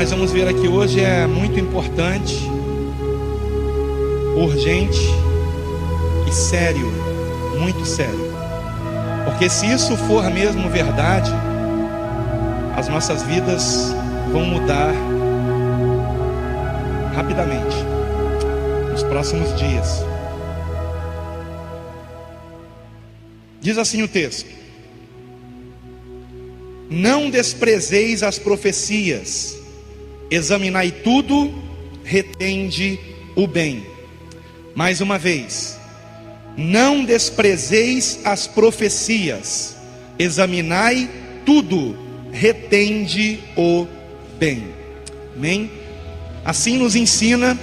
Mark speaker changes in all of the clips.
Speaker 1: nós vamos ver aqui hoje é muito importante, urgente e sério, muito sério. Porque se isso for mesmo verdade, as nossas vidas vão mudar rapidamente, nos próximos dias. Diz assim o texto: não desprezeis as profecias, examinai tudo, retende o bem. Mais uma vez, não desprezeis as profecias, examinai tudo, retende o bem. Amém? Assim nos ensina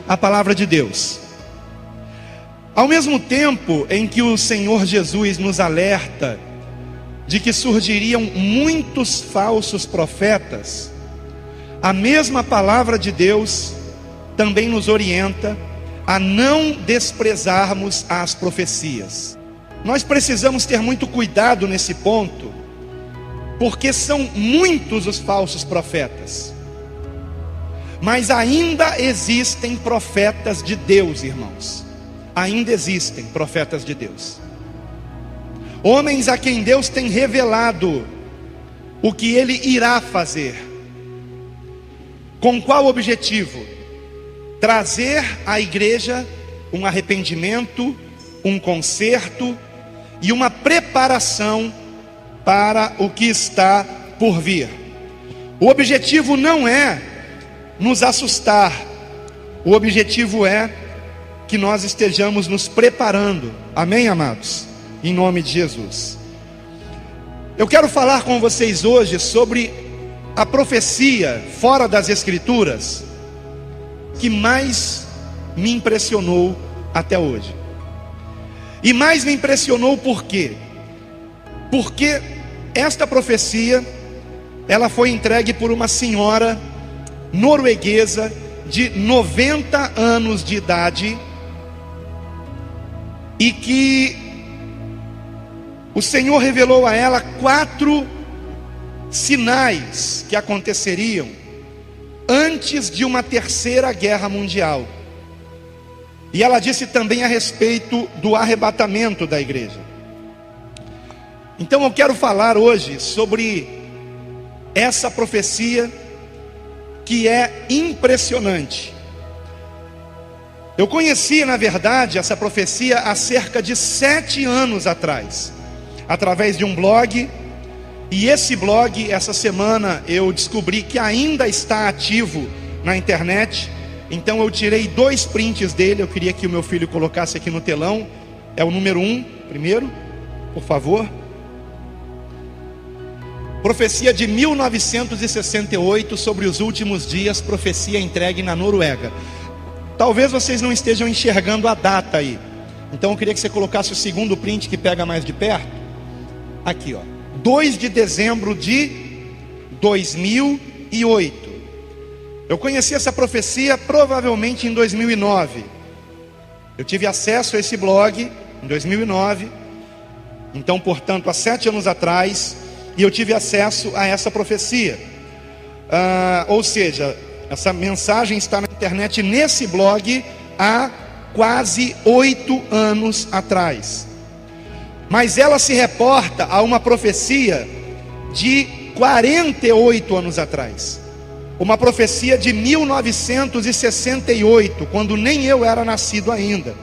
Speaker 1: a palavra de Deus. Ao mesmo tempo em que o Senhor Jesus nos alerta de que surgiriam muitos falsos profetas, a mesma palavra de Deus também nos orienta a não desprezarmos as profecias. Nós precisamos ter muito cuidado nesse ponto, porque são muitos os falsos profetas, mas ainda existem profetas de Deus, irmãos. Ainda existem profetas de Deus, homens a quem Deus tem revelado o que Ele irá fazer. Com qual objetivo? Trazer à igreja um arrependimento, um conserto e uma preparação para o que está por vir. O objetivo não é nos assustar, o objetivo é que nós estejamos nos preparando. Amém, amados? Em nome de Jesus. Eu quero falar com vocês hoje sobre a profecia fora das Escrituras que mais me impressionou até hoje. E mais me impressionou por quê? Porque esta profecia, ela foi entregue por uma senhora norueguesa de 90 anos de idade, e que o Senhor revelou a ela 4 sinais que aconteceriam antes de uma terceira guerra mundial. E ela disse também a respeito do arrebatamento da igreja. Então eu quero falar hoje sobre essa profecia que é impressionante. Eu conheci, na verdade, essa profecia há cerca de 7 anos atrás, através de um blog. E esse blog, essa semana, eu descobri que ainda está ativo na internet. Então eu tirei 2 prints dele. Eu queria que o meu filho colocasse aqui no telão. É o número 1, primeiro, por favor. Profecia de 1968 sobre os últimos dias, profecia entregue na Noruega. Talvez vocês não estejam enxergando a data aí. Então eu queria que você colocasse o segundo print, que pega mais de perto. Aqui, ó, 2 de dezembro de 2008. Eu conheci essa profecia provavelmente em 2009. Eu tive acesso a esse blog em 2009. Então, portanto, há 7 anos atrás. E eu tive acesso a essa profecia. Ou seja, essa mensagem está na internet, nesse blog, há quase 8 anos atrás. Mas ela se reporta a uma profecia de 48 anos atrás. Uma profecia de 1968, quando nem eu era nascido ainda.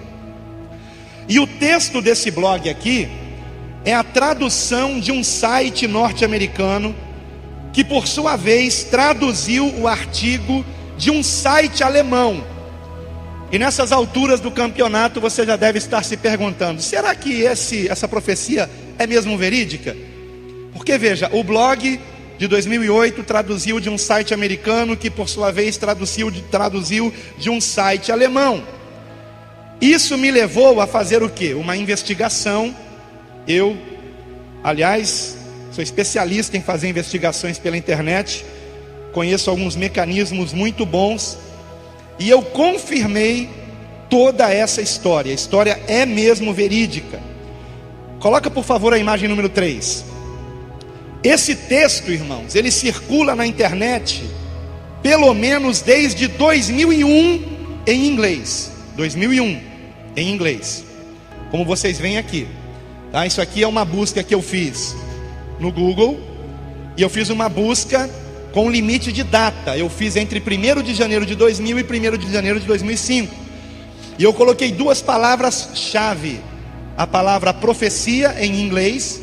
Speaker 1: E o texto desse blog aqui é a tradução de um site norte-americano, que por sua vez traduziu o artigo de um site alemão. E nessas alturas do campeonato você já deve estar se perguntando: será que essa profecia é mesmo verídica? Porque veja, o blog de 2008 traduziu de um site americano, que por sua vez traduziu de um site alemão. Isso me levou a fazer o quê? Uma investigação. Eu, aliás, sou especialista em fazer investigações pela internet, conheço alguns mecanismos muito bons, e eu confirmei toda essa história. A história é mesmo verídica. Coloca por favor a imagem número 3. Esse texto, irmãos, ele circula na internet pelo menos desde 2001 em inglês. 2001 em inglês. Como vocês veem aqui, tá? Isso aqui é uma busca que eu fiz no Google. E eu fiz uma busca com limite de data. Eu fiz entre 1º de janeiro de 2000 e 1º de janeiro de 2005. E eu coloquei duas palavras-chave: a palavra profecia em inglês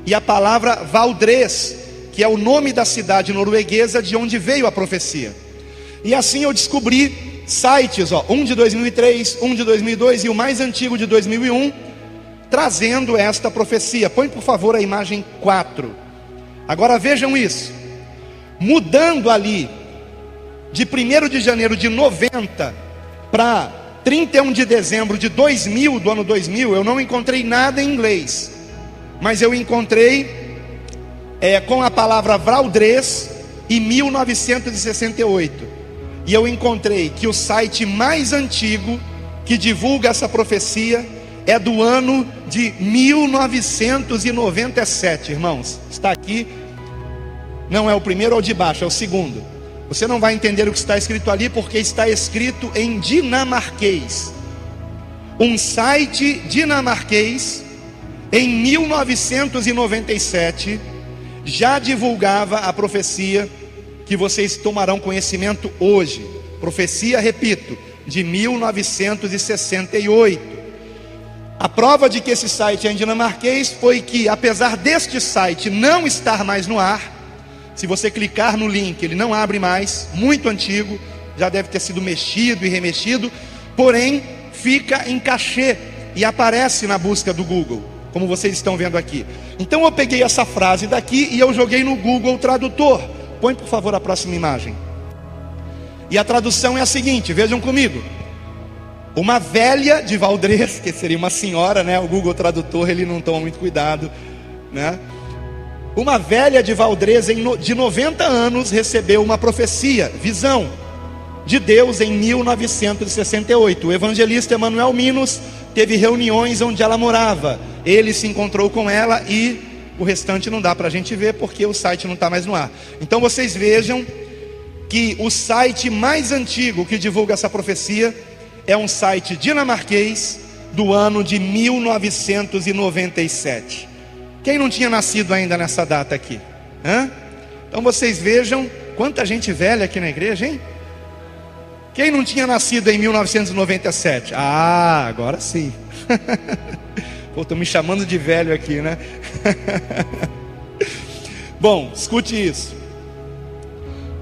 Speaker 1: e a palavra Valdres, que é o nome da cidade norueguesa de onde veio a profecia. E assim eu descobri sites, um de 2003, um de 2002 e o mais antigo de 2001, trazendo esta profecia. Põe por favor a imagem 4. Agora vejam isso, mudando ali de 1º de janeiro de 90 para 31 de dezembro de 2000, do ano 2000, eu não encontrei nada em inglês, mas eu encontrei com a palavra Valdres e 1968, e eu encontrei que o site mais antigo que divulga essa profecia é do ano de 1997, irmãos. Está aqui, não é o primeiro ou de baixo, é o segundo. Você não vai entender o que está escrito ali, porque está escrito em dinamarquês. Um site dinamarquês, em 1997, já divulgava a profecia que vocês tomarão conhecimento hoje. Profecia, repito, de 1968. A prova de que esse site é em dinamarquês foi que, apesar deste site não estar mais no ar, se você clicar no link, ele não abre mais, muito antigo, já deve ter sido mexido e remexido, porém fica em cachê e aparece na busca do Google, como vocês estão vendo aqui. Então eu peguei essa frase daqui e eu joguei no Google Tradutor. Põe por favor a próxima imagem. E a tradução é a seguinte, vejam comigo: uma velha de Valdres, que seria uma senhora, né? O Google Tradutor, ele não toma muito cuidado, né? Uma velha de Valdres de 90 anos recebeu uma profecia, visão de Deus em 1968. O evangelista Emanuel Minos teve reuniões onde ela morava. Ele se encontrou com ela e o restante não dá para a gente ver porque o site não está mais no ar. Então vocês vejam que o site mais antigo que divulga essa profecia é um site dinamarquês do ano de 1997. Quem não tinha nascido ainda nessa data aqui? Então vocês vejam quanta gente velha aqui na igreja, hein? Quem não tinha nascido em 1997? Ah, agora sim. Pô, estou me chamando de velho aqui, né? Bom, escute isso.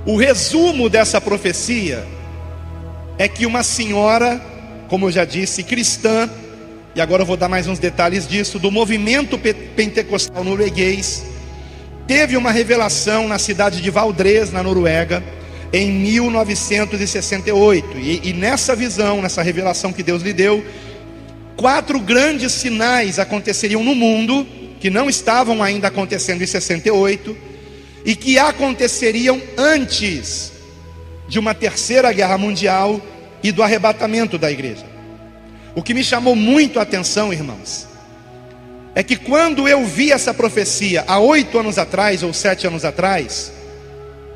Speaker 1: O resumo dessa profecia é que uma senhora, como eu já disse, cristã, e agora eu vou dar mais uns detalhes disso, do movimento pentecostal norueguês, teve uma revelação na cidade de Valdres, na Noruega, em 1968. E nessa visão, nessa revelação que Deus lhe deu, 4 grandes sinais aconteceriam no mundo, que não estavam ainda acontecendo em 68, e que aconteceriam antes de uma terceira guerra mundial e do arrebatamento da igreja. O que me chamou muito a atenção, irmãos, é que quando eu vi essa profecia há 8 anos atrás ou 7 anos atrás,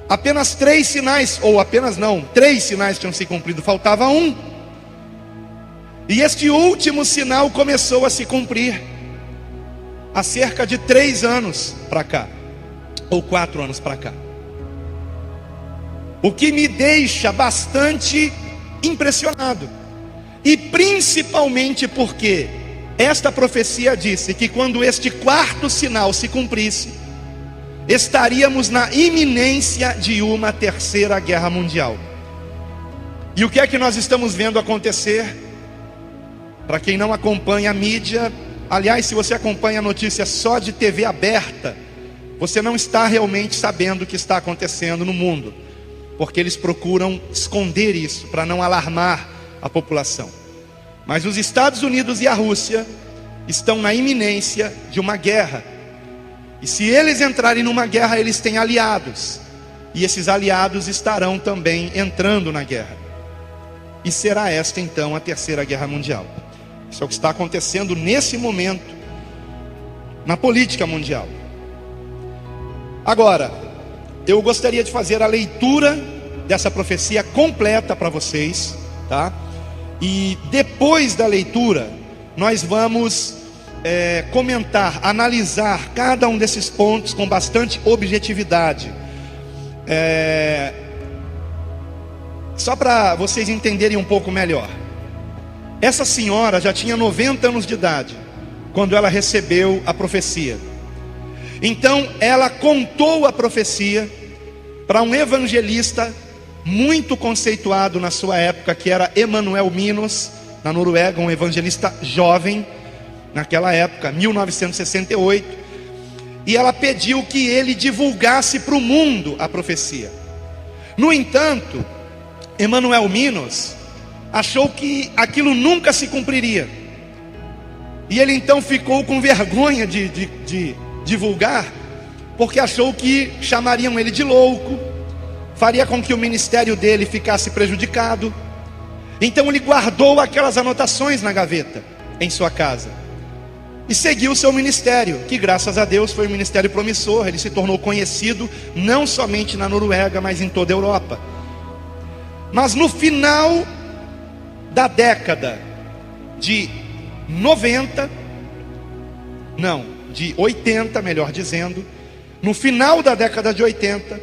Speaker 1: apenas 3 sinais, ou apenas não, 3 sinais tinham se cumprido, faltava um. E este último sinal começou a se cumprir há cerca de 3 anos para cá, ou 4 anos para cá. O que me deixa bastante impressionado. E principalmente porque esta profecia disse que quando este 4º sinal se cumprisse, estaríamos na iminência de uma terceira guerra mundial. E o que é que nós estamos vendo acontecer? Para quem não acompanha a mídia, aliás, se você acompanha a notícia só de TV aberta, você não está realmente sabendo o que está acontecendo no mundo, porque eles procuram esconder isso para não alarmar a população. Mas os Estados Unidos e a Rússia estão na iminência de uma guerra. E se eles entrarem numa guerra, eles têm aliados. E esses aliados estarão também entrando na guerra. E será esta então a terceira guerra mundial. Isso é o que está acontecendo nesse momento na política mundial. Agora, eu gostaria de fazer a leitura dessa profecia completa para vocês, tá? E depois da leitura, nós vamos comentar, analisar cada um desses pontos com bastante objetividade. Só para vocês entenderem um pouco melhor. Essa senhora já tinha 90 anos de idade quando ela recebeu a profecia. Então ela contou a profecia para um evangelista muito conceituado na sua época, que era Emanuel Minos, na Noruega, um evangelista jovem naquela época, 1968. E ela pediu que ele divulgasse para o mundo a profecia. No entanto, Emanuel Minos achou que aquilo nunca se cumpriria, e ele então ficou com vergonha de divulgar, porque achou que chamariam ele de louco, faria com que o ministério dele ficasse prejudicado. Então ele guardou aquelas anotações na gaveta em sua casa e seguiu o seu ministério, que graças a Deus foi um ministério promissor. Ele se tornou conhecido não somente na Noruega, mas em toda a Europa. Mas no final da década de 80, melhor dizendo, no final da década de 80,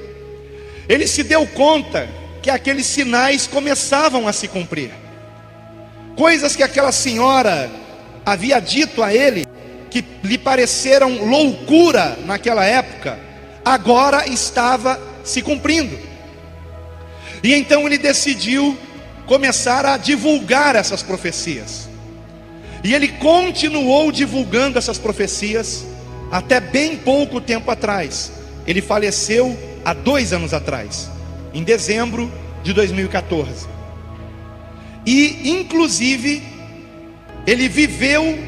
Speaker 1: ele se deu conta que aqueles sinais começavam a se cumprir. Coisas que aquela senhora havia dito a ele, que lhe pareceram loucura naquela época, agora estava se cumprindo. E então ele decidiu começar a divulgar essas profecias. E ele continuou divulgando essas profecias até bem pouco tempo atrás. Ele faleceu há 2 anos atrás, em dezembro de 2014. E inclusive ele viveu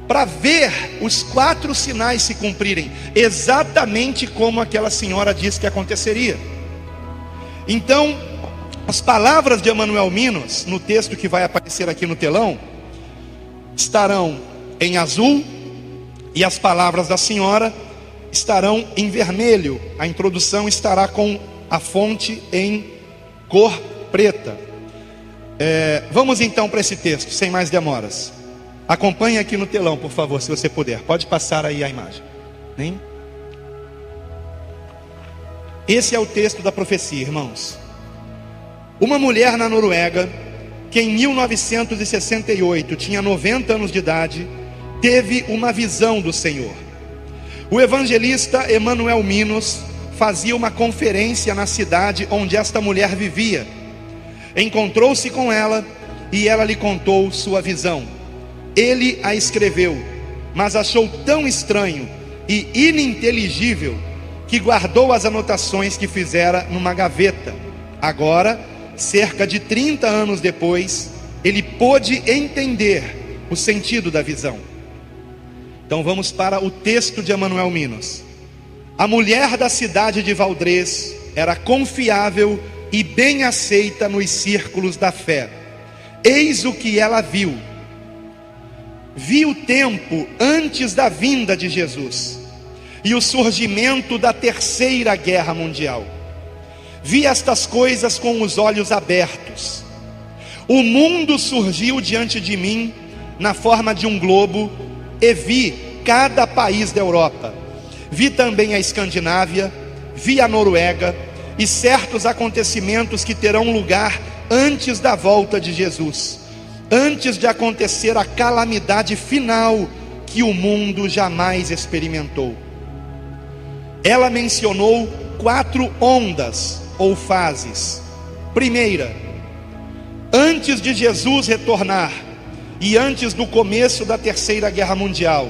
Speaker 1: para ver os 4 sinais se cumprirem, exatamente como aquela senhora disse que aconteceria. Então, as palavras de Emanuel Minos, no texto que vai aparecer aqui no telão, estarão em azul, e as palavras da senhora estarão em vermelho. A introdução estará com a fonte em cor preta. Vamos então para esse texto, sem mais demoras. Acompanhe aqui no telão, por favor, se você puder. Pode passar aí a imagem. Esse é o texto da profecia, irmãos. Uma mulher na Noruega, que em 1968 tinha 90 anos de idade, teve uma visão do Senhor. O evangelista Emanuel Minos fazia uma conferência na cidade onde esta mulher vivia. Encontrou-se com ela e ela lhe contou sua visão. Ele a escreveu, mas achou tão estranho e ininteligível que guardou as anotações que fizera numa gaveta. Agora, cerca de 30 anos depois, ele pôde entender o sentido da visão. Então vamos para o texto de Emanuel Minos. A mulher da cidade de Valdrez era confiável e bem aceita nos círculos da fé. Eis o que ela viu. Vi o tempo antes da vinda de Jesus e o surgimento da Terceira Guerra Mundial. Vi estas coisas com os olhos abertos. O mundo surgiu diante de mim na forma de um globo, e vi cada país da Europa. Vi também a Escandinávia, vi a Noruega e certos acontecimentos que terão lugar antes da volta de Jesus, antes de acontecer a calamidade final que o mundo jamais experimentou. Ela mencionou 4 ondas ou fases. Primeira, antes de Jesus retornar e antes do começo da Terceira Guerra Mundial,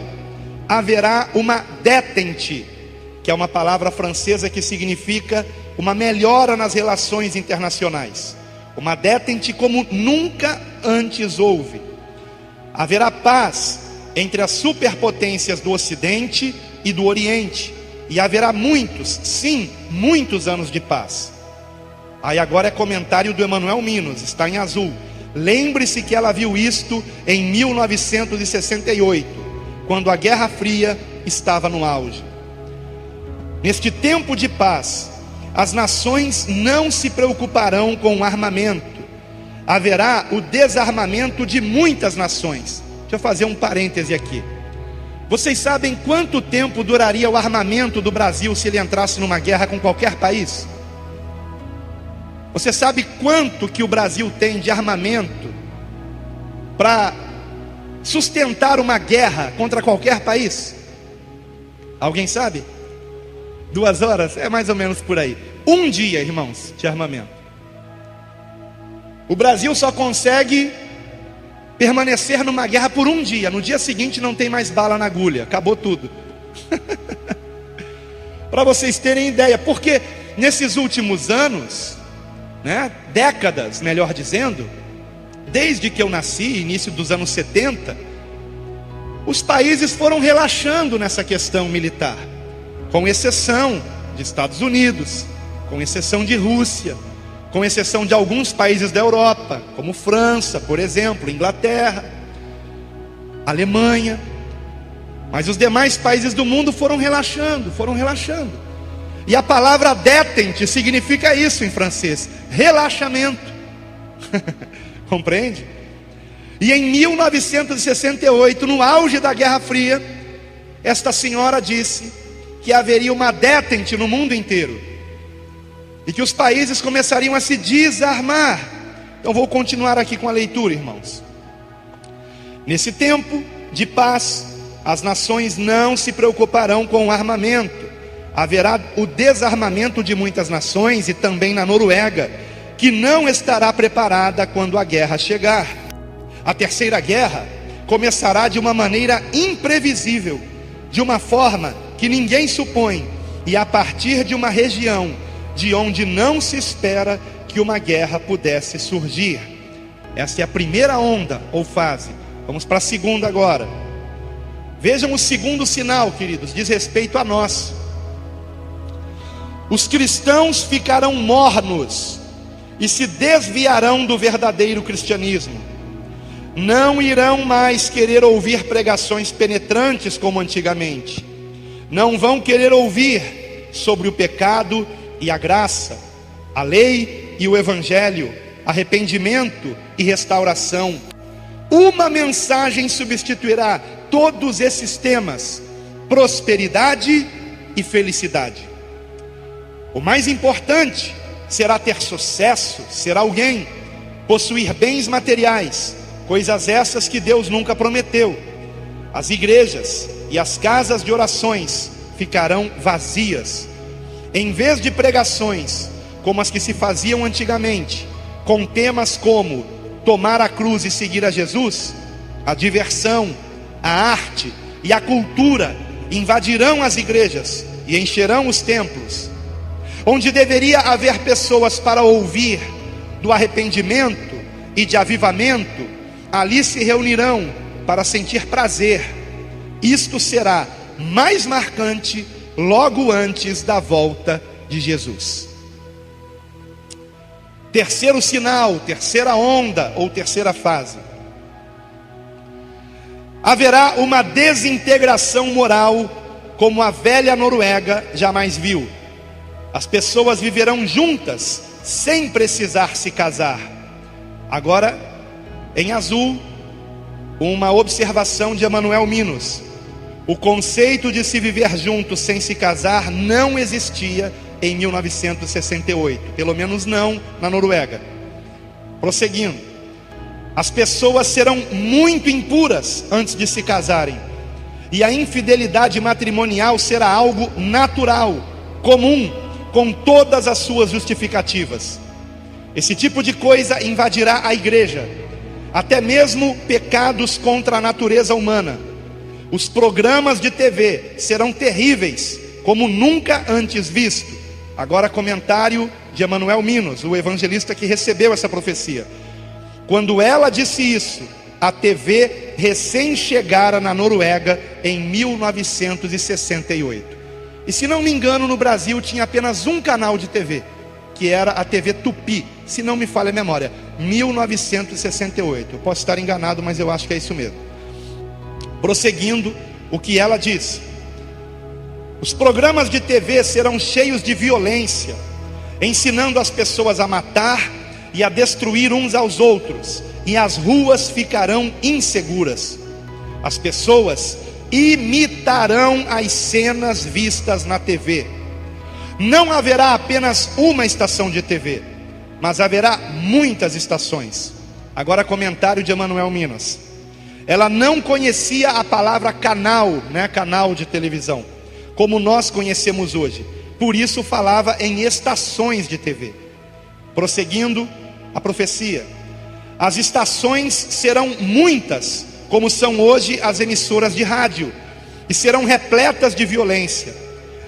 Speaker 1: haverá uma détente, que é uma palavra francesa que significa uma melhora nas relações internacionais. Uma détente como nunca antes houve. Haverá paz entre as superpotências do Ocidente e do Oriente, e haverá muitos, sim, muitos anos de paz. Aí agora é comentário do Emanuel Minos, está em azul. Lembre-se que ela viu isto em 1968, quando a Guerra Fria estava no auge. Neste tempo de paz, as nações não se preocuparão com o armamento. Haverá o desarmamento de muitas nações. Deixa eu fazer um parêntese aqui. Vocês sabem quanto tempo duraria o armamento do Brasil se ele entrasse numa guerra com qualquer país? Você sabe quanto que o Brasil tem de armamento para sustentar uma guerra contra qualquer país? Alguém sabe? 2 horas? É mais ou menos por aí. 1 dia, irmãos, de armamento. O Brasil só consegue permanecer numa guerra por 1 dia. No dia seguinte não tem mais bala na agulha, acabou tudo. Para vocês terem ideia, porque nesses últimos anos, décadas, melhor dizendo, desde que eu nasci, início dos anos 70, os países foram relaxando nessa questão militar, com exceção de Estados Unidos, com exceção de Rússia, com exceção de alguns países da Europa, como França, por exemplo, Inglaterra, Alemanha. Mas os demais países do mundo foram relaxando. E a palavra détente significa isso em francês: relaxamento. Compreende? E em 1968, no auge da Guerra Fria, esta senhora disse que haveria uma détente no mundo inteiro e que os países começariam a se desarmar. Então vou continuar aqui com a leitura, irmãos. Nesse tempo de paz, as nações não se preocuparão com o armamento. Haverá o desarmamento de muitas nações, e também na Noruega, que não estará preparada quando a guerra chegar. A terceira guerra começará de uma maneira imprevisível, de uma forma que ninguém supõe, e a partir de uma região de onde não se espera que uma guerra pudesse surgir. Essa é a primeira onda ou fase. Vamos para a segunda agora. Vejam o segundo sinal, queridos, diz respeito a nós. Os cristãos ficarão mornos e se desviarão do verdadeiro cristianismo. Não irão mais querer ouvir pregações penetrantes como antigamente. Não vão querer ouvir sobre o pecado e a graça, a lei e o evangelho, arrependimento e restauração. Uma mensagem substituirá todos esses temas: prosperidade e felicidade. O mais importante será ter sucesso, ser alguém, possuir bens materiais, coisas essas que Deus nunca prometeu. As igrejas e as casas de orações ficarão vazias. Em vez de pregações como as que se faziam antigamente, com temas como tomar a cruz e seguir a Jesus, a diversão, a arte e a cultura invadirão as igrejas e encherão os templos. Onde deveria haver pessoas para ouvir do arrependimento e de avivamento, ali se reunirão para sentir prazer. Isto será mais marcante logo antes da volta de Jesus. Terceiro sinal, terceira onda ou terceira fase. Haverá uma desintegração moral como a velha Noruega jamais viu. As pessoas viverão juntas sem precisar se casar. Agora, em azul, uma observação de Emanuel Minos. O conceito de se viver junto sem se casar não existia em 1968, pelo menos não na Noruega. Prosseguindo, as pessoas serão muito impuras antes de se casarem, e a infidelidade matrimonial será algo natural, comum, com todas as suas justificativas. Esse tipo de coisa invadirá a igreja, até mesmo pecados contra a natureza humana. Os programas de TV serão terríveis, como nunca antes visto. Agora comentário de Emanuel Minos, o evangelista que recebeu essa profecia. Quando ela disse isso, a TV recém chegara na Noruega em 1968. E se não me engano, no Brasil tinha apenas um canal de TV, que era a TV Tupi, se não me falha a memória, 1968. Eu posso estar enganado, mas eu acho que é isso mesmo. Prosseguindo, o que ela diz: os programas de TV serão cheios de violência, ensinando as pessoas a matar e a destruir uns aos outros, e as ruas ficarão inseguras. As pessoas imitarão as cenas vistas na TV. Não haverá apenas uma estação de TV, mas haverá muitas estações. Agora comentário de Emanuel Minas. Ela não conhecia a palavra canal, né? Canal de televisão, como nós conhecemos hoje. Por isso falava em estações de TV. Prosseguindo a profecia. As estações serão muitas, como são hoje as emissoras de rádio, e serão repletas de violência.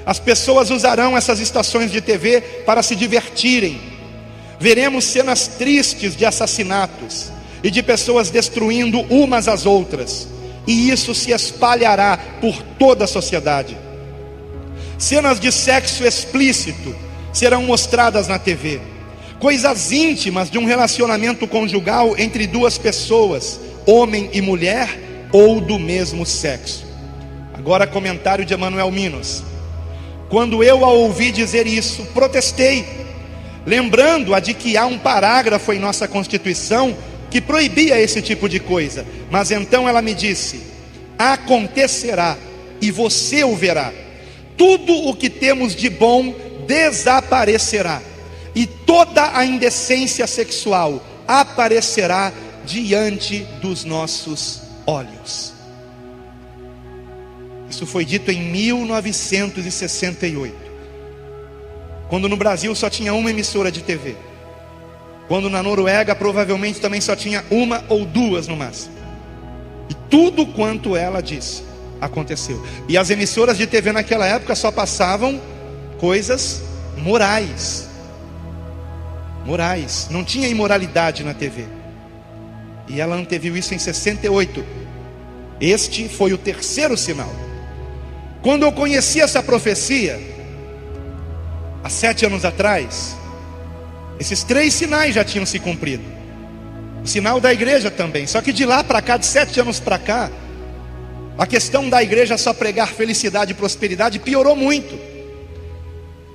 Speaker 1: As pessoas usarão essas estações de TV para se divertirem. Veremos cenas tristes de assassinatos e de pessoas destruindo umas às outras, e isso se espalhará por toda a sociedade. Cenas de sexo explícito serão mostradas na TV. Coisas íntimas de um relacionamento conjugal entre duas pessoas, homem e mulher, ou do mesmo sexo. Agora comentário de Emanuel Minos. Quando eu a ouvi dizer isso, protestei, lembrando-a de que há um parágrafo em nossa Constituição que proibia esse tipo de coisa. Mas então ela me disse: acontecerá, e você o verá. Tudo o que temos de bom desaparecerá, e toda a indecência sexual aparecerá diante dos nossos olhos. Isso foi dito em 1968, quando no Brasil só tinha uma emissora de TV, quando na Noruega provavelmente também só tinha uma ou duas no máximo. E tudo quanto ela disse aconteceu. E as emissoras de TV naquela época só passavam coisas morais. Morais, não tinha imoralidade na TV. E ela anteviu isso em 68. Este foi o terceiro sinal. Quando eu conheci essa profecia, há 7 anos atrás, esses 3 sinais já tinham se cumprido. O sinal da igreja também. Só que de lá para cá, de 7 anos para cá, a questão da igreja só pregar felicidade e prosperidade piorou muito.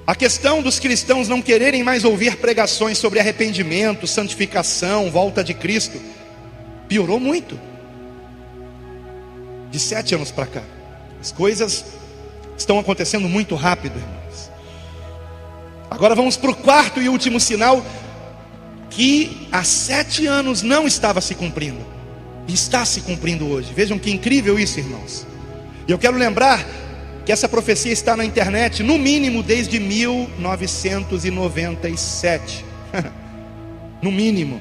Speaker 1: A questão dos cristãos não quererem mais ouvir pregações sobre arrependimento, santificação, volta de Cristo, piorou muito. De 7 anos para cá, as coisas estão acontecendo muito rápido, irmãos. Agora vamos para o quarto e último sinal, que há 7 anos não estava se cumprindo, e está se cumprindo hoje. Vejam que incrível isso, irmãos. E eu quero lembrar que essa profecia está na internet, no mínimo desde 1997. No mínimo.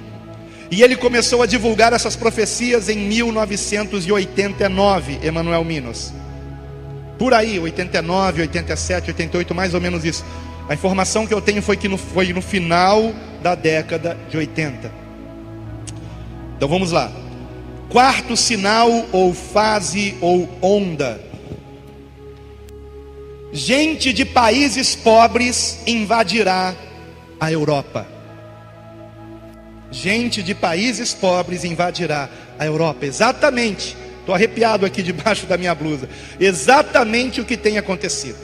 Speaker 1: E ele começou a divulgar essas profecias em 1989, Emanuel Minos. Por aí, 89, 87, 88, mais ou menos isso. A informação que eu tenho foi que foi no final da década de 80. Então vamos lá. Quarto sinal, ou fase, ou onda. Gente de países pobres invadirá a Europa. Gente de países pobres invadirá a Europa. Exatamente, estou arrepiado aqui debaixo da minha blusa. Exatamente o que tem acontecido.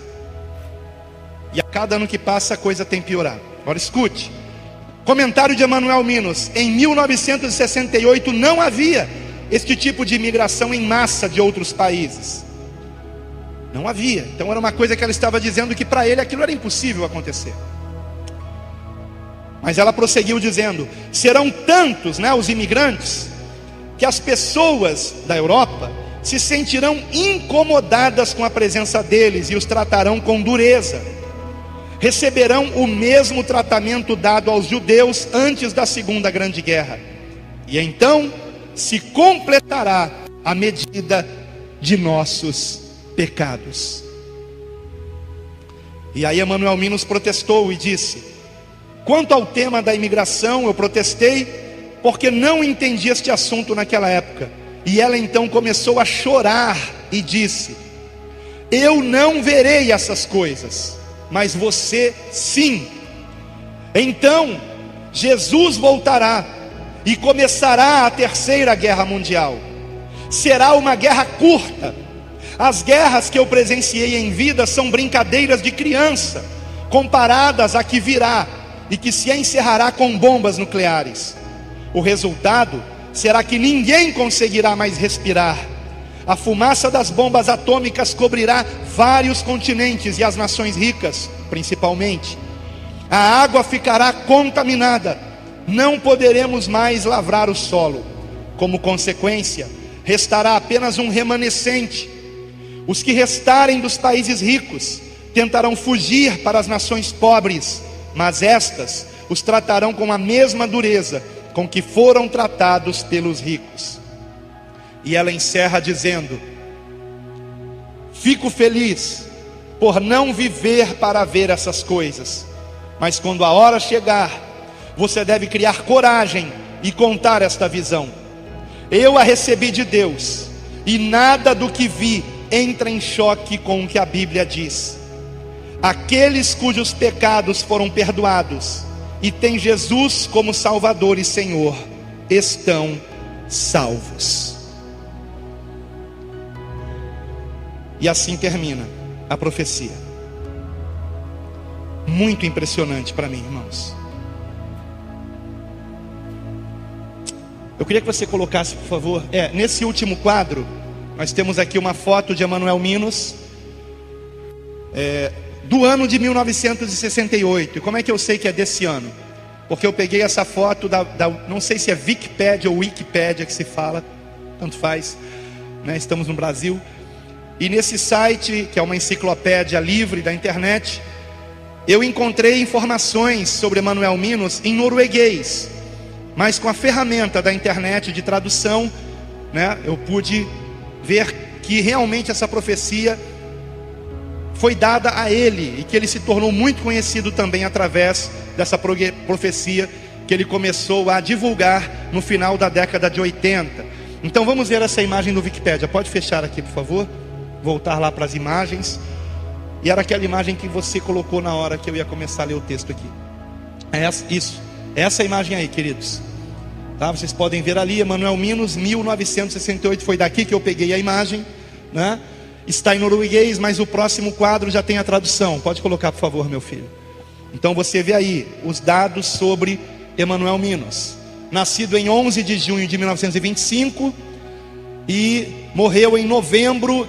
Speaker 1: E a cada ano que passa a coisa tem piorado. Agora escute. Comentário de Emanuel Minos. Em 1968 não havia este tipo de imigração em massa de outros países. Não havia. Então era uma coisa que ela estava dizendo que para ele aquilo era impossível acontecer. Mas ela prosseguiu dizendo: serão tantos, os imigrantes, que as pessoas da Europa se sentirão incomodadas com a presença deles e os tratarão com dureza. Receberão o mesmo tratamento dado aos judeus antes da Segunda Grande Guerra. E então se completará a medida de nossos pecados. E aí Emanuel Minos protestou e disse: quanto ao tema da imigração, eu protestei porque não entendi este assunto naquela época. E ela então começou a chorar e disse: eu não verei essas coisas, mas você sim. Então Jesus voltará e começará a Terceira Guerra Mundial. Será uma guerra curta. As guerras que eu presenciei em vida são brincadeiras de criança. comparadas à que virá e que se encerrará com bombas nucleares. O resultado será que ninguém conseguirá mais respirar. A fumaça das bombas atômicas cobrirá vários continentes e as nações ricas, principalmente. A água ficará contaminada. Não poderemos mais lavrar o solo. Como consequência, restará apenas um remanescente. Os que restarem dos países ricos tentarão fugir para as nações pobres, mas estas os tratarão com a mesma dureza com que foram tratados pelos ricos. E ela encerra dizendo: fico feliz por não viver para ver essas coisas, mas quando a hora chegar, você deve criar coragem e contar esta visão. Eu a recebi de Deus, e nada do que vi entra em choque com o que a Bíblia diz. Aqueles cujos pecados foram perdoados e têm Jesus como Salvador e Senhor, estão salvos. E assim termina a profecia. Muito impressionante para mim, irmãos. Eu queria que você colocasse, por favor, nesse último quadro, nós temos aqui uma foto de Emanuel Minos, do ano de 1968. E como é que eu sei que é desse ano? Porque eu peguei essa foto não sei se é Wikipedia ou Wikipédia que se fala, tanto faz, né? Estamos no Brasil. E nesse site, que é uma enciclopédia livre da internet, eu encontrei informações sobre Emanuel Minos em norueguês, mas com a ferramenta da internet de tradução, né, eu pude ver que realmente essa profecia foi dada a ele, e que ele se tornou muito conhecido também através dessa profecia que ele começou a divulgar no final da década de 80. Então vamos ver essa imagem do Wikipédia. Pode fechar aqui, por favor. Voltar lá para as imagens. E era aquela imagem que você colocou na hora que eu ia começar a ler o texto aqui. Isso. Essa imagem aí, queridos. Tá? Vocês podem ver ali, Emanuel Minos, 1968. Foi daqui que eu peguei a imagem, né? Está em norueguês, mas o próximo quadro já tem a tradução. Pode colocar, por favor, meu filho. Então você vê aí os dados sobre Emanuel Minos. Nascido em 11 de junho de 1925 e morreu em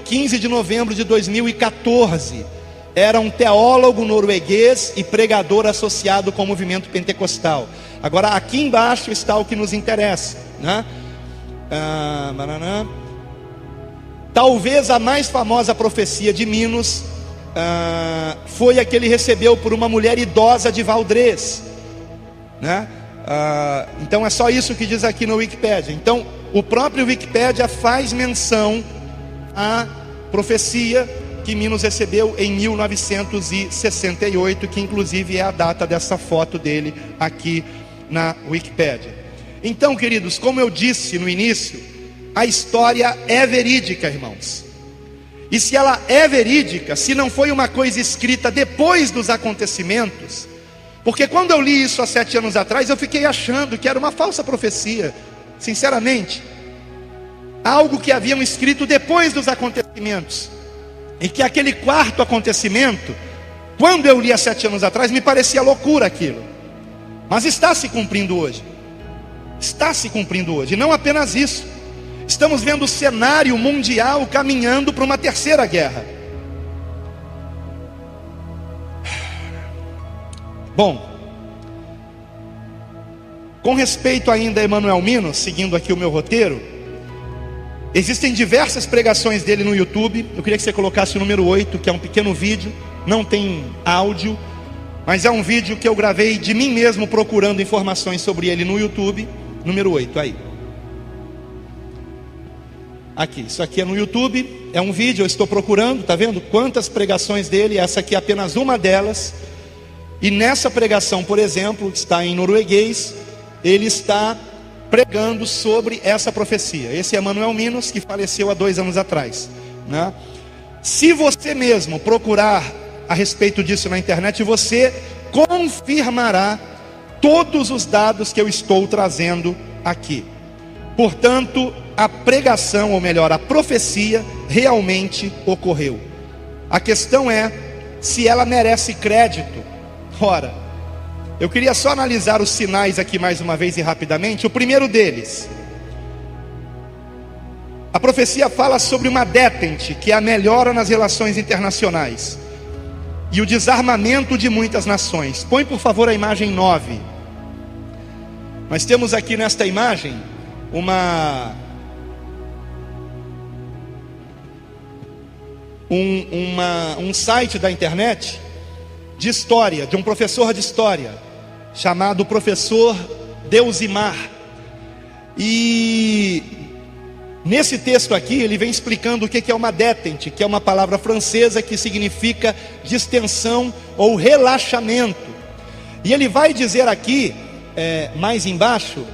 Speaker 1: 15 de novembro de 2014. Era um teólogo norueguês e pregador associado com o movimento pentecostal. Agora aqui embaixo está o que nos interessa, né? Talvez a mais famosa profecia de Minos foi a que ele recebeu por uma mulher idosa de Valdrez, né? Então é só isso que diz aqui no Wikipédia. Então o próprio Wikipédia faz menção à profecia que Minos recebeu em 1968, que inclusive é a data dessa foto dele aqui na Wikipédia. Então, queridos, como eu disse no início, a história é verídica, irmãos. E se ela é verídica, se não foi uma coisa escrita depois dos acontecimentos, porque quando eu li isso há 7 anos atrás, eu fiquei achando que era uma falsa profecia, sinceramente, algo que haviam escrito depois dos acontecimentos, e que aquele quarto acontecimento, quando eu li há 7 anos atrás, me parecia loucura aquilo, mas está se cumprindo hoje. Está se cumprindo hoje. E não apenas isso, estamos vendo o cenário mundial caminhando para uma terceira guerra. Bom, com respeito ainda a Emanuel Minos, seguindo aqui o meu roteiro, existem diversas pregações dele no YouTube. Eu queria que você colocasse o número 8, que é um pequeno vídeo, não tem áudio, mas é um vídeo que eu gravei de mim mesmo procurando informações sobre ele no YouTube. Número 8, aí. Aqui, isso aqui é no YouTube, é um vídeo, eu estou procurando, tá vendo quantas pregações dele? Essa aqui é apenas uma delas. E nessa pregação, por exemplo, que está em norueguês, ele está pregando sobre essa profecia. Esse é Emanuel Minos, que faleceu há 2 anos atrás, né? Se você mesmo procurar a respeito disso na internet, você confirmará todos os dados que eu estou trazendo aqui. Portanto, a pregação, ou melhor, a profecia realmente ocorreu. A questão é se ela merece crédito. Ora, eu queria só analisar os sinais aqui mais uma vez e rapidamente. O primeiro deles, a profecia fala sobre uma detente, que é a melhora nas relações internacionais e o desarmamento de muitas nações. Põe por favor a imagem 9. Nós temos aqui nesta imagem um site da internet de história, de um professor de história, chamado professor Deusimar. E nesse texto aqui, ele vem explicando o que é uma détente, que é uma palavra francesa que significa distensão ou relaxamento. E ele vai dizer aqui, mais embaixo,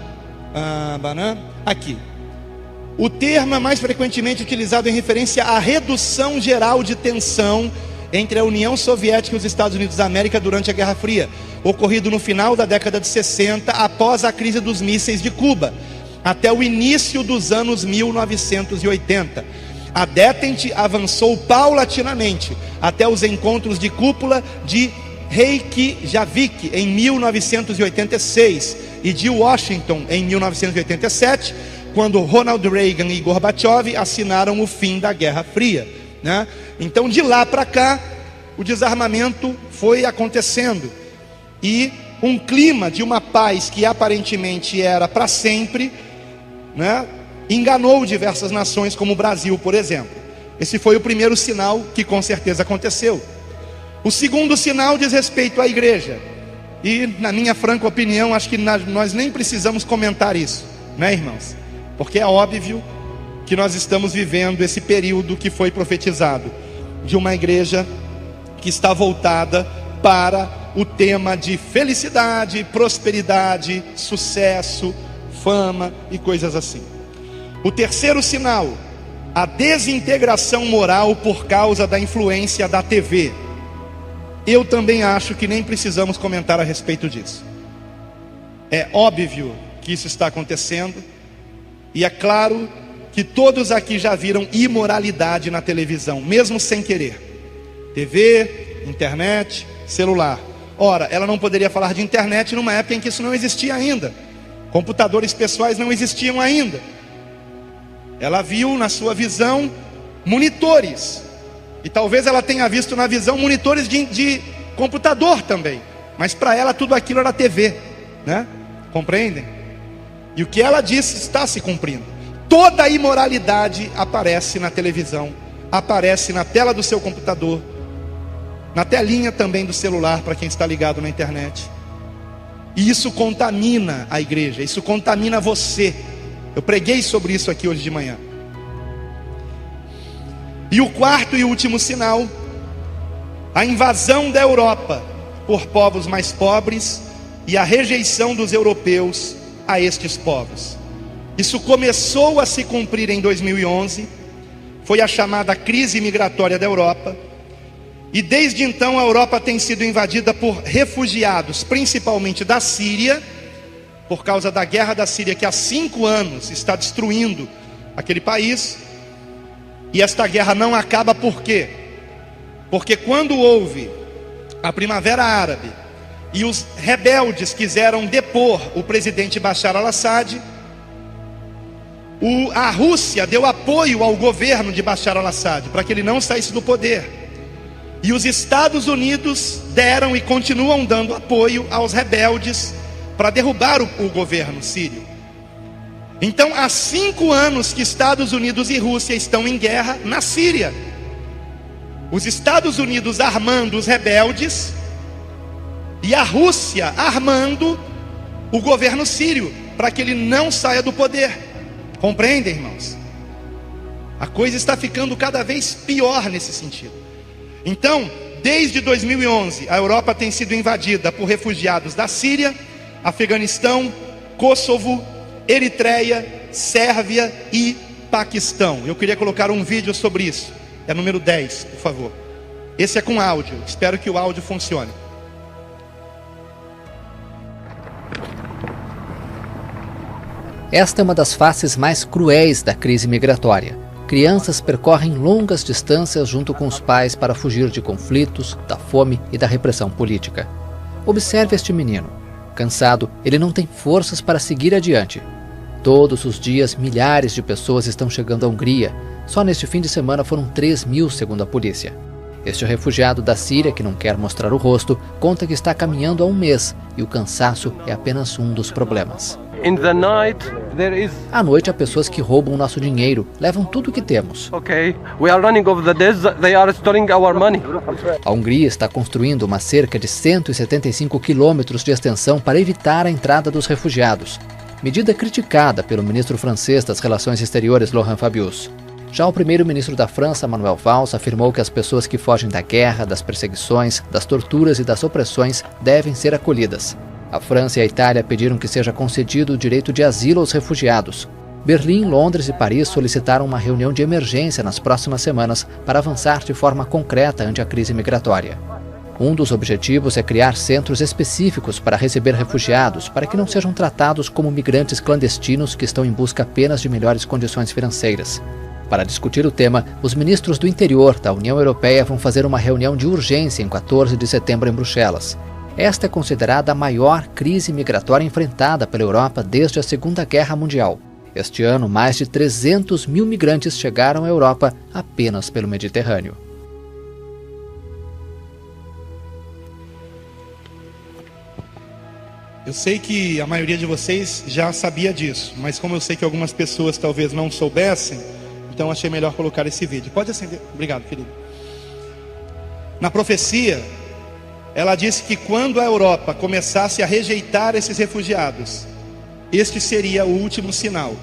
Speaker 1: aqui, o termo é mais frequentemente utilizado em referência à redução geral de tensão entre a União Soviética e os Estados Unidos da América durante a Guerra Fria, ocorrido no final da década de 60, após a crise dos mísseis de Cuba, até o início dos anos 1980. A detente avançou paulatinamente até os encontros de cúpula de Reykjavik em 1986 e de Washington em 1987, quando Ronald Reagan e Gorbachev assinaram o fim da Guerra Fria, né? Então de lá para cá o desarmamento foi acontecendo e um clima de uma paz que aparentemente era para sempre, né, enganou diversas nações, como o Brasil, por exemplo. Esse foi o primeiro sinal que com certeza aconteceu. O segundo sinal diz respeito à igreja, e na minha franca opinião, acho que nós nem precisamos comentar isso, né, irmãos? Porque é óbvio que nós estamos vivendo esse período que foi profetizado, de uma igreja que está voltada para o tema de felicidade, prosperidade, sucesso, fama e coisas assim. O terceiro sinal, a desintegração moral por causa da influência da TV. Eu também acho que nem precisamos comentar a respeito disso. É óbvio que isso está acontecendo, e é claro que todos aqui já viram imoralidade na televisão, mesmo sem querer. TV, internet, celular. Ora, ela não poderia falar de internet numa época em que isso não existia ainda. Computadores pessoais não existiam ainda. Ela viu na sua visão monitores. E talvez ela tenha visto na visão monitores de computador também. Mas para ela tudo aquilo era TV, né? Compreendem? E o que ela disse está se cumprindo. Toda a imoralidade aparece na televisão, aparece na tela do seu computador, na telinha também do celular para quem está ligado na internet. E isso contamina a igreja, isso contamina você. Eu preguei sobre isso aqui hoje de manhã. E o quarto e último sinal, a invasão da Europa por povos mais pobres e a rejeição dos europeus a estes povos. Isso começou a se cumprir em 2011, foi a chamada crise migratória da Europa. E desde então a Europa tem sido invadida por refugiados, principalmente da Síria, por causa da guerra da Síria, que há 5 anos está destruindo aquele país. E esta guerra não acaba por quê? Porque quando houve a Primavera Árabe e os rebeldes quiseram depor o presidente Bashar al-Assad, a Rússia deu apoio ao governo de Bashar al-Assad para que ele não saísse do poder. E os Estados Unidos deram e continuam dando apoio aos rebeldes para derrubar o governo sírio. Então há 5 anos que Estados Unidos e Rússia estão em guerra na Síria. Os Estados Unidos armando os rebeldes e a Rússia armando o governo sírio para que ele não saia do poder. Compreendem, irmãos? A coisa está ficando cada vez pior nesse sentido. Então, desde 2011, a Europa tem sido invadida por refugiados da Síria, Afeganistão, Kosovo, Eritreia, Sérvia e Paquistão. Eu queria colocar um vídeo sobre isso. É número 10, por favor. Esse é com áudio. Espero que o áudio funcione.
Speaker 2: Esta é uma das faces mais cruéis da crise migratória. crianças percorrem longas distâncias junto com os pais para fugir de conflitos, da fome e da repressão política. Observe este menino. Cansado, ele não tem forças para seguir adiante. Todos os dias, milhares de pessoas estão chegando à Hungria. Só neste fim de semana foram 3.000, segundo a polícia. Este refugiado da Síria, que não quer mostrar o rosto, conta que está caminhando há um mês e o cansaço é apenas um dos problemas. À noite há pessoas que roubam nosso dinheiro, levam tudo o que temos. A Hungria está construindo uma cerca de 175 quilômetros de extensão para evitar a entrada dos refugiados. Medida criticada pelo ministro francês das Relações Exteriores, Laurent Fabius. Já o primeiro-ministro da França, Manuel Valls, afirmou que as pessoas que fogem da guerra, das perseguições, das torturas e das opressões devem ser acolhidas. A França e a Itália pediram que seja concedido o direito de asilo aos refugiados. Berlim, Londres e Paris solicitaram uma reunião de emergência nas próximas semanas para avançar de forma concreta ante a crise migratória. Um dos objetivos é criar centros específicos para receber refugiados, para que não sejam tratados como migrantes clandestinos que estão em busca apenas de melhores condições financeiras. Para discutir o tema, os ministros do interior da União Europeia vão fazer uma reunião de urgência em 14 de setembro em Bruxelas. Esta é considerada a maior crise migratória enfrentada pela Europa desde a Segunda Guerra Mundial. Este ano, mais de 300.000 migrantes chegaram à Europa apenas pelo Mediterrâneo.
Speaker 1: Eu sei que a maioria de vocês já sabia disso, mas como eu sei que algumas pessoas talvez não soubessem, então achei melhor colocar esse vídeo. Pode acender? Obrigado, querido. Na profecia, ela disse que quando a Europa começasse a rejeitar esses refugiados, este seria o último sinal,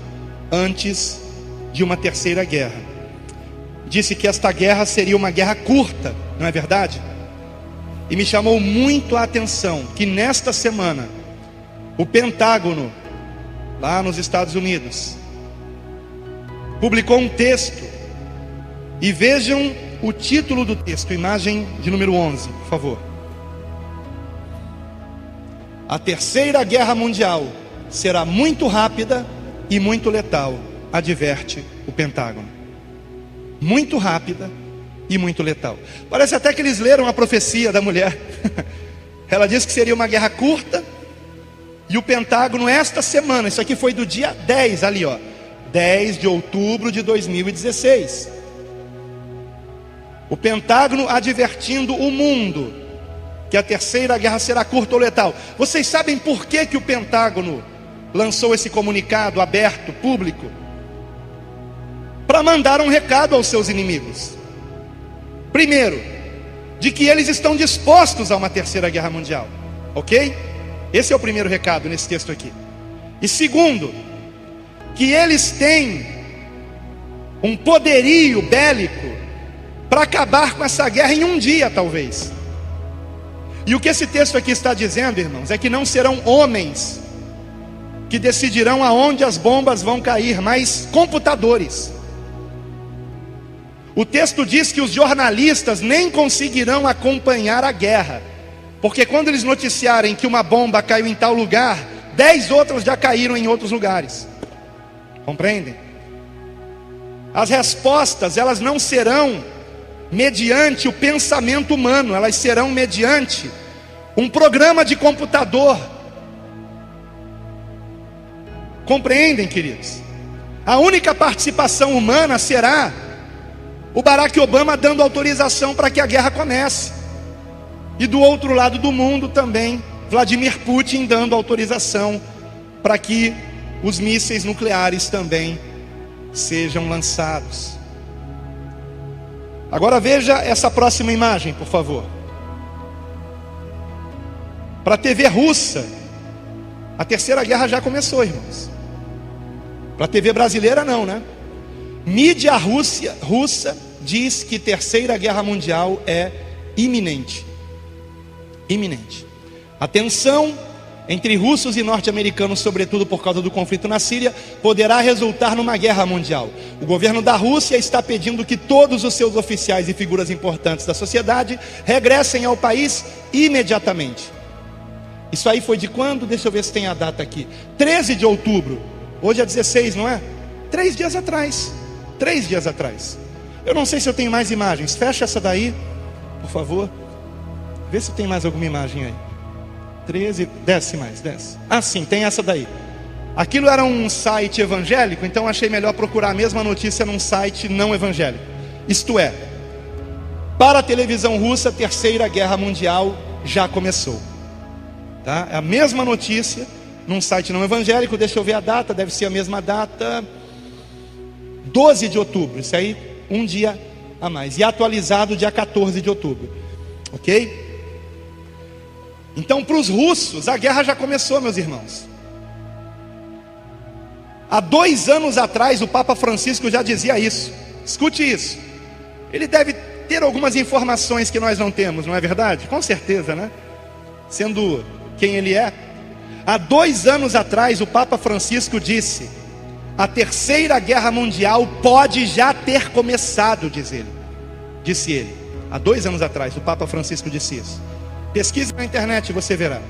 Speaker 1: antes de uma terceira guerra. Disse que esta guerra seria uma guerra curta, não é verdade? E me chamou muito a atenção que nesta semana, o Pentágono, lá nos Estados Unidos, publicou um texto, e vejam o título do texto, imagem de número 11, por favor. A terceira guerra mundial será muito rápida e muito letal, adverte o Pentágono. Muito rápida e muito letal. Parece até que eles leram a profecia da mulher. Ela disse que seria uma guerra curta, e o Pentágono esta semana, isso aqui foi do dia 10 ali, ó, 10 de outubro de 2016. O Pentágono advertindo o mundo que a terceira guerra será curta ou letal. Vocês sabem por que o Pentágono lançou esse comunicado aberto, público? Para mandar um recado aos seus inimigos. Primeiro, de que eles estão dispostos a uma terceira guerra mundial. Ok? Esse é o primeiro recado nesse texto aqui. E segundo, que eles têm um poderio bélico para acabar com essa guerra em um dia, talvez. E o que esse texto aqui está dizendo, irmãos, é que não serão homens que decidirão aonde as bombas vão cair, mas computadores. O texto diz que os jornalistas nem conseguirão acompanhar a guerra, porque quando eles noticiarem que uma bomba caiu em tal lugar, 10 outras já caíram em outros lugares. Compreendem? As respostas, elas não serão mediante o pensamento humano, elas serão mediante um programa de computador. Compreendem, queridos? A única participação humana será o Barack Obama dando autorização para que a guerra comece, e do outro lado do mundo também Vladimir Putin dando autorização para que os mísseis nucleares também sejam lançados. Agora veja essa próxima imagem, por favor. Para a TV russa, a terceira guerra já começou, irmãos. Para a TV brasileira não, né? Mídia russa diz que terceira guerra mundial é iminente. Iminente. A tensão entre russos e norte-americanos, sobretudo por causa do conflito na Síria, poderá resultar numa guerra mundial. O governo da Rússia está pedindo que todos os seus oficiais e figuras importantes da sociedade regressem ao país imediatamente. Isso aí foi de quando? Deixa eu ver se tem a data aqui. 13 de outubro. Hoje é 16, não é? 3 dias atrás. 3 dias atrás. Eu não sei se eu tenho mais imagens. Fecha essa daí, por favor. Vê se tem mais alguma imagem aí. 13, desce mais, desce. Ah, sim, tem essa daí. Aquilo era um site evangélico, então achei melhor procurar a mesma notícia num site não evangélico. Isto é, para a televisão russa, a Terceira Guerra Mundial já começou. Tá? É a mesma notícia num site não evangélico. Deixa eu ver a data, deve ser a mesma data. 12 de outubro, isso aí, um dia a mais. E atualizado dia 14 de outubro. Ok? Então, para os russos, a guerra já começou, meus irmãos. Há 2 anos atrás, o Papa Francisco já dizia isso. Escute isso. Ele deve ter algumas informações que nós não temos, não é verdade? Com certeza, né? Sendo quem ele é. Há 2 anos atrás, o Papa Francisco disse: a Terceira Guerra Mundial pode já ter começado, disse ele. Há 2 anos atrás, o Papa Francisco disse isso. Pesquise na internet e você verá.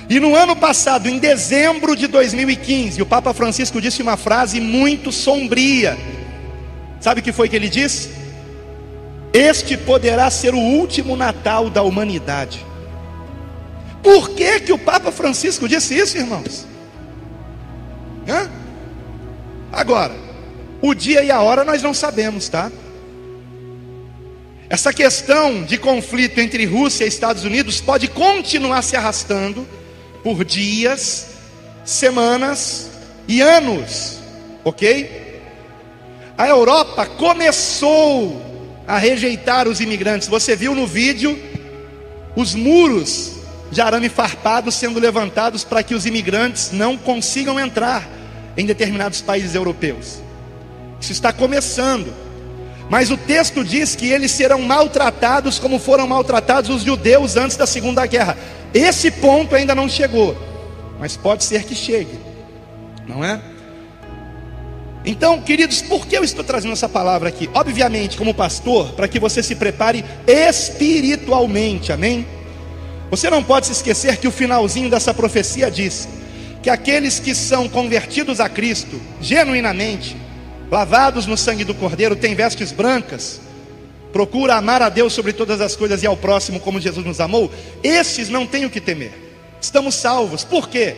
Speaker 1: E no ano passado, em dezembro de 2015, o Papa Francisco disse uma frase muito sombria. Sabe o que foi que ele disse? Este poderá ser o último Natal da humanidade. Por que que o Papa Francisco disse isso, irmãos? Agora, o dia e a hora nós não sabemos, tá? Essa questão de conflito entre Rússia e Estados Unidos pode continuar se arrastando por dias, semanas e anos, ok? A Europa começou a rejeitar os imigrantes. Você viu no vídeo os muros de arame farpado sendo levantados para que os imigrantes não consigam entrar em determinados países europeus. Isso está começando. Mas o texto diz que eles serão maltratados como foram maltratados os judeus antes da Segunda Guerra. Esse ponto ainda não chegou, mas pode ser que chegue, não é? Então, queridos, por que eu estou trazendo essa palavra aqui? Obviamente, como pastor, para que você se prepare espiritualmente, amém? Você não pode se esquecer que o finalzinho dessa profecia diz que aqueles que são convertidos a Cristo, genuinamente, lavados no sangue do Cordeiro, têm vestes brancas, procura amar a Deus sobre todas as coisas e ao próximo como Jesus nos amou. Esses não têm o que temer, estamos salvos. Por quê?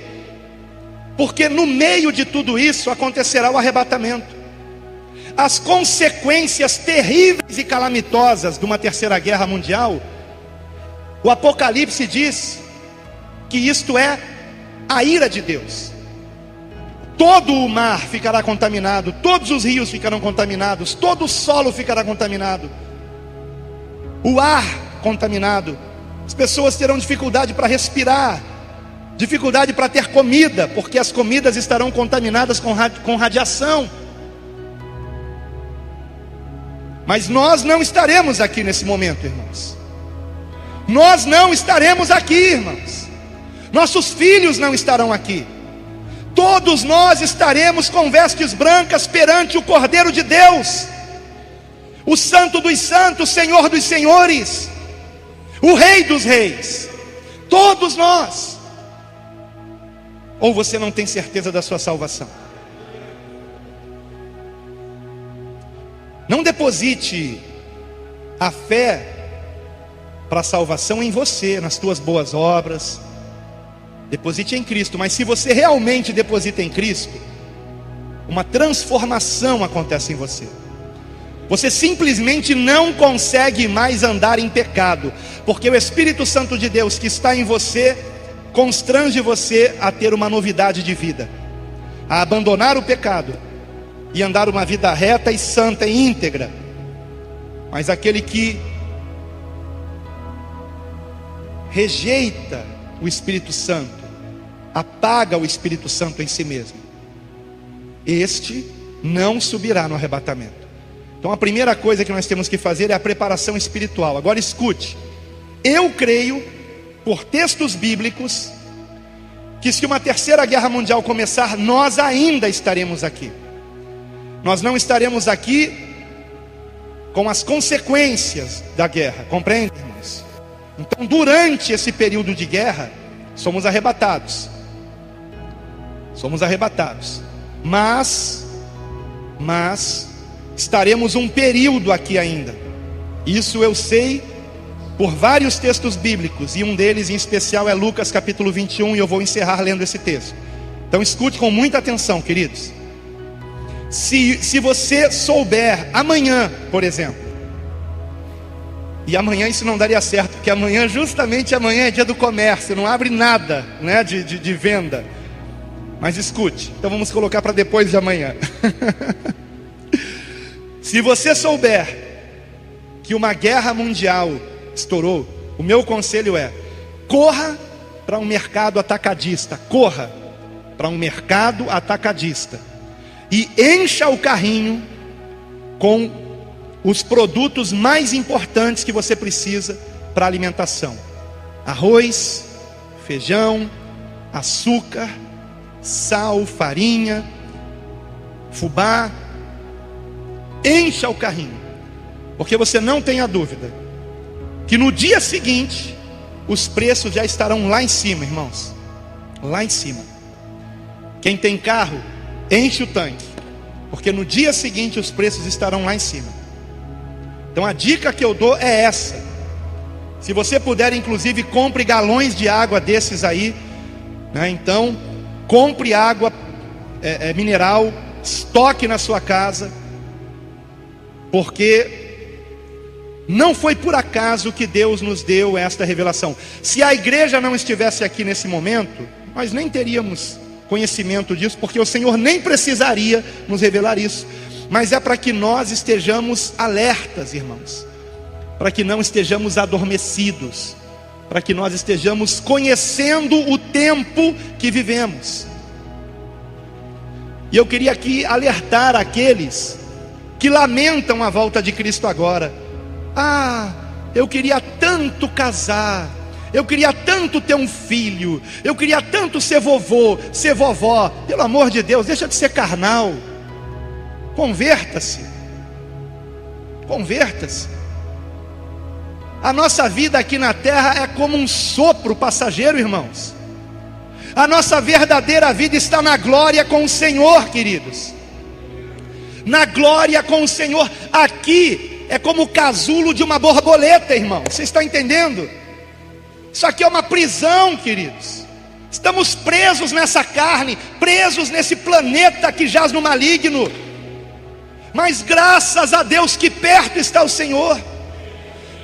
Speaker 1: Porque no meio de tudo isso acontecerá o arrebatamento. As consequências terríveis e calamitosas de uma terceira guerra mundial, o Apocalipse diz que isto é a ira de Deus. Todo o mar ficará contaminado, todos os rios ficarão contaminados, todo o solo ficará contaminado, o ar contaminado. As pessoas terão dificuldade para respirar, dificuldade para ter comida, porque as comidas estarão contaminadas com radiação. Mas nós não estaremos aqui nesse momento, irmãos. Nós não estaremos aqui, irmãos. Nossos filhos não estarão aqui. Todos nós estaremos com vestes brancas perante o Cordeiro de Deus, o Santo dos Santos, Senhor dos Senhores, o Rei dos Reis. Todos nós. Ou você não tem certeza da sua salvação? Não deposite a fé para a salvação em você, nas tuas boas obras. Deposite em Cristo. Mas se você realmente deposita em Cristo, uma transformação acontece em você. Você simplesmente não consegue mais andar em pecado, porque o Espírito Santo de Deus que está em você constrange você a ter uma novidade de vida, a abandonar o pecado e andar uma vida reta e santa e íntegra. Mas aquele que rejeita o Espírito Santo, apaga o Espírito Santo em si mesmo, este não subirá no arrebatamento. Então a primeira coisa que nós temos que fazer é a preparação espiritual. Agora escute, eu creio, por textos bíblicos, que se uma terceira guerra mundial começar, nós ainda estaremos aqui. Nós não estaremos aqui com as consequências da guerra, compreende, irmãos? Então durante esse período de guerra, somos arrebatados. Somos arrebatados. Mas estaremos um período aqui ainda. Isso eu sei por vários textos bíblicos, e um deles em especial é Lucas capítulo 21, e eu vou encerrar lendo esse texto. Então escute com muita atenção, queridos. Se você souber amanhã, por exemplo, e amanhã isso não daria certo, porque amanhã, justamente amanhã, é dia do comércio, não abre nada, né, de venda. Mas escute, então vamos colocar para depois de amanhã. Se você souber que uma guerra mundial estourou, o meu conselho é: corra para um mercado atacadista, corra para um mercado atacadista e encha o carrinho com os produtos mais importantes que você precisa para alimentação: arroz, feijão, açúcar, sal, farinha, fubá. Encha o carrinho, porque você não tenha dúvida que no dia seguinte os preços já estarão lá em cima, irmãos. Lá em cima. Quem tem carro, enche o tanque, porque no dia seguinte os preços estarão lá em cima. Então a dica que eu dou é essa: se você puder, inclusive, compre galões de água desses aí, né? Então compre água mineral, estoque na sua casa, porque não foi por acaso que Deus nos deu esta revelação. Se a igreja não estivesse aqui nesse momento, nós nem teríamos conhecimento disso, porque o Senhor nem precisaria nos revelar isso. Mas é para que nós estejamos alertas, irmãos, para que não estejamos adormecidos, para que nós estejamos conhecendo o tempo que vivemos. E eu queria aqui alertar aqueles que lamentam a volta de Cristo agora. Ah, eu queria tanto casar, eu queria tanto ter um filho, eu queria tanto ser vovô, ser vovó. Pelo amor de Deus, deixa de ser carnal. Converta-se. Converta-se. A nossa vida aqui na terra é como um sopro passageiro, irmãos. A nossa verdadeira vida está na glória com o Senhor, queridos. Na glória com o Senhor. Aqui é como o casulo de uma borboleta, irmão. Você está entendendo? Isso aqui é uma prisão, queridos. Estamos presos nessa carne, presos nesse planeta que jaz no maligno. Mas graças a Deus que perto está o Senhor,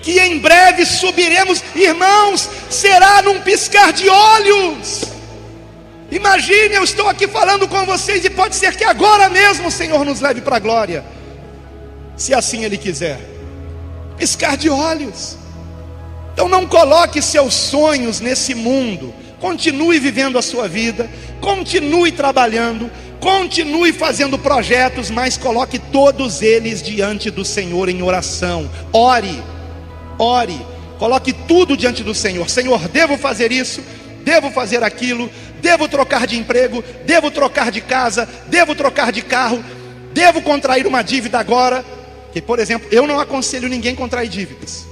Speaker 1: que em breve subiremos, irmãos, será num piscar de olhos. Imagine, eu estou aqui falando com vocês e pode ser que agora mesmo o Senhor nos leve para a glória, se assim Ele quiser. Piscar de olhos. Então não coloque seus sonhos nesse mundo. Continue vivendo a sua vida, continue trabalhando, continue fazendo projetos, mas coloque todos eles diante do Senhor em oração. Ore, ore, coloque tudo diante do Senhor. Senhor, devo fazer isso, devo fazer aquilo, devo trocar de emprego, devo trocar de casa, devo trocar de carro, devo contrair uma dívida agora. Que, por exemplo, eu não aconselho ninguém a contrair dívidas,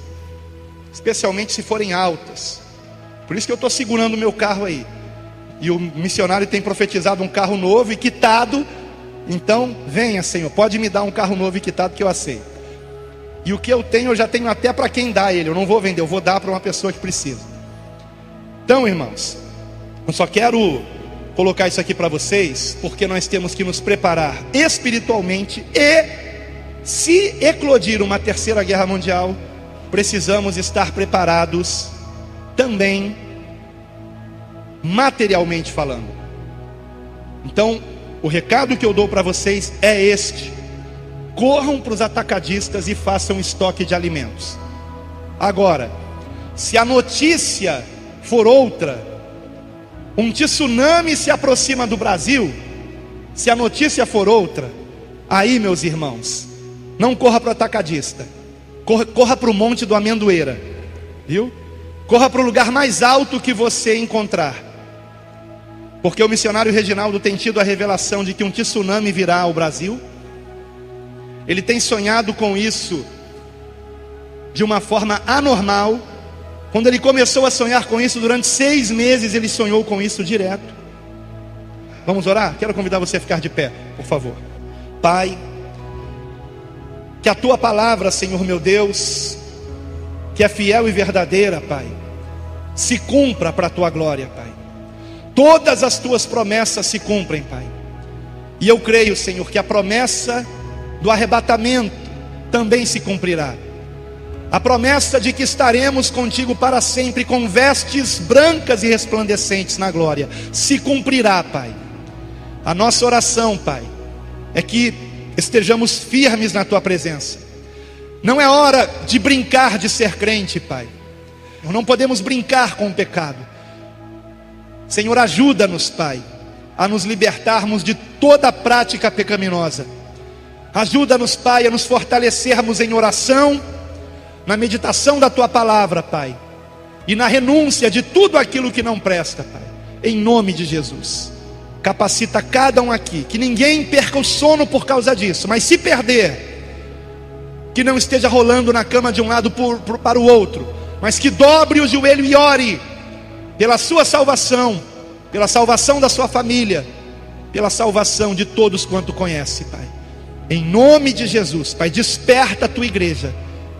Speaker 1: especialmente se forem altas. Por isso que eu estou segurando o meu carro aí. E o missionário tem profetizado um carro novo e quitado. Então, venha, Senhor, pode me dar um carro novo e quitado que eu aceito. E o que eu tenho, eu já tenho até para quem dá ele. Eu não vou vender, eu vou dar para uma pessoa que precisa. Então, irmãos, eu só quero colocar isso aqui para vocês, porque nós temos que nos preparar espiritualmente. E se eclodir uma terceira guerra mundial, precisamos estar preparados também materialmente falando. Então, o recado que eu dou para vocês é este: corram para os atacadistas e façam estoque de alimentos. Agora, se a notícia for outra, um tsunami se aproxima do Brasil, se a notícia for outra, aí, meus irmãos, não corra para o atacadista, corra para o Monte do Amendoeira, viu? Corra para o lugar mais alto que você encontrar, porque o missionário Reginaldo tem tido a revelação de que um tsunami virá ao Brasil. Ele tem sonhado com isso de uma forma anormal. Quando ele começou a sonhar com isso, durante 6 meses ele sonhou com isso direto. Vamos orar? Quero convidar você a ficar de pé, por favor. Pai, que a tua palavra, Senhor meu Deus, que é fiel e verdadeira, Pai, se cumpra para a tua glória, Pai. Todas as tuas promessas se cumprem, Pai. E eu creio, Senhor, que a promessa do arrebatamento também se cumprirá. A promessa de que estaremos contigo para sempre com vestes brancas e resplandecentes na glória se cumprirá, Pai. A nossa oração, Pai, é que estejamos firmes na tua presença. Não é hora de brincar de ser crente, Pai. Não podemos brincar com o pecado. Senhor, ajuda-nos, Pai, a nos libertarmos de toda prática pecaminosa. Ajuda-nos, Pai, a nos fortalecermos em oração, na meditação da tua palavra, Pai, e na renúncia de tudo aquilo que não presta, Pai. Em nome de Jesus, capacita cada um aqui, que ninguém perca o sono por causa disso, mas se perder, que não esteja rolando na cama de um lado para o outro, mas que dobre o joelho e ore pela sua salvação, pela salvação da sua família, pela salvação de todos quanto conhece, Pai. Em nome de Jesus, Pai, desperta a tua igreja,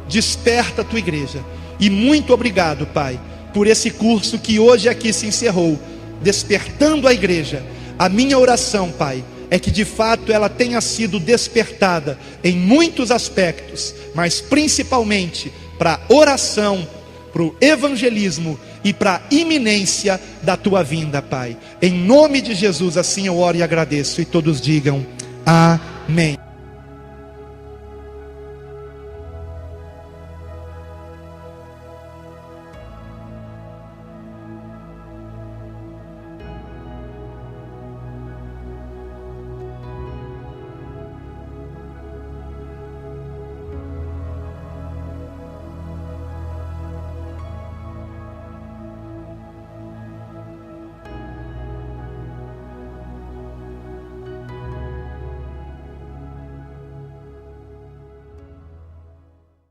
Speaker 1: desperta a tua igreja. E muito obrigado, Pai, por esse curso que hoje aqui se encerrou, despertando a igreja. A minha oração, Pai, é que de fato ela tenha sido despertada em muitos aspectos, mas principalmente para a oração, para o evangelismo e para a iminência da tua vinda, Pai. Em nome de Jesus, assim eu oro e agradeço, e todos digam amém.